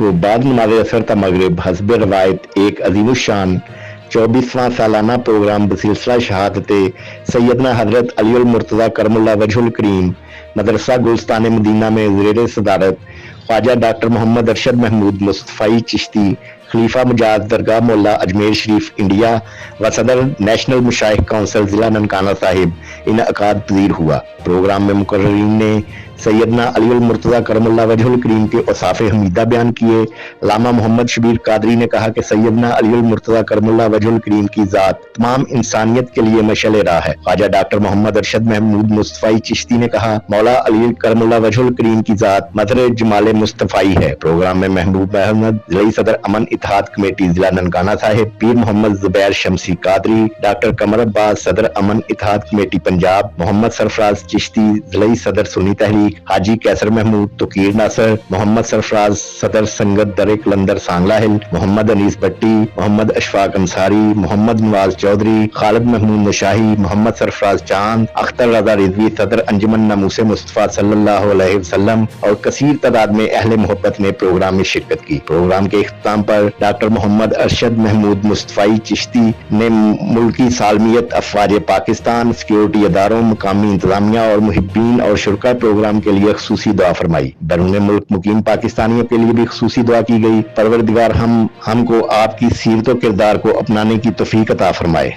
को बाद नमाज़ असर ता मगरिब हस्ब रवायत एक अजीमुशान 24वां सालाना प्रोग्राम बसिलसिला शहादत सैयदना हजरत अली उल मुर्तज़ा करमुल्लाह वजहुल करीम मदरसा गुलस्तान मदीना में ज़ेरे सदारत ख्वाजा डॉक्टर मोहम्मद अरशद महमूद मुस्तफ़ाई चिश्ती खलीफा मुजाद दरगाह मोहल्ला अजमेर शरीफ इंडिया व सदर नेशनल मुशाइख काउंसिल जिला ननकाना साहिब इनअकाद पजीर हुआ। प्रोग्राम में मुकर्ररीन ने सैयदना अली उल मुर्तज़ा करमुल्लाह वजहुल करीम के औसाफ़े हमीदा बयान किए। लामा मोहम्मद शबीर कादरी ने कहा कि सैयदना अली उल मुर्तज़ा करमुल्लाह वजहुल करीम की ज़ात तमाम इंसानियत के लिए मशअल राह है। ख्वाजा डॉक्टर मोहम्मद अरशद महमूद मुस्तफ़ाई चिश्ती ने कहा मौला अली करमुल्लाह वजहुल करीम की ज़ात मदर जमाल मुस्तफ़ाई है। प्रोग्राम में महबूब अहमद जिला सदर अमन इत्तेहाद कमेटी जिला ननकाना साहिब, पीर मोहम्मद जुबैर शमसी कादरी, डॉक्टर कमर अब्बास सदर अमन इत्तेहाद कमेटी पंजाब, मोहम्मद सरफराज चिश्ती जिला सदर सुन्नी तहरीक, हाजी कैसर महमूद तोकीर नासर, मोहम्मद सरफराज सदर संगत दर कलंदर सांगला हिल, मोहम्मद अनीस भट्टी, मोहम्मद अशफाक अंसारी, मोहम्मद नवाज चौधरी, खालिद महमूद नशाही, मोहम्मद सरफराज चांद, अख्तर रजा रिजवी सदर अंजुमन नमूसे मुस्तफा सल्लल्लाहु अलैहि वसल्लम और कसीर तादाद में अहले मोहब्बत ने प्रोग्राम में शिरकत की। प्रोग्राम के इख्तिताम पर डॉक्टर मोहम्मद अरशद महमूद मुस्तफ़ाई चिश्ती ने मुल्की सालमियत, अफवाज पाकिस्तान, सिक्योरिटी अदारों, मकामी इंतजामिया और मुहिब्बीन और शुरका प्रोग्राम के लिए खसूसी दुआ फरमाई। बैरून मुल्क मुकीम पाकिस्तानियों के लिए भी खसूसी दुआ की गई। परवरदिगार हमको आपकी सीरत व किरदार को अपनाने की तौफीक अता फरमाए।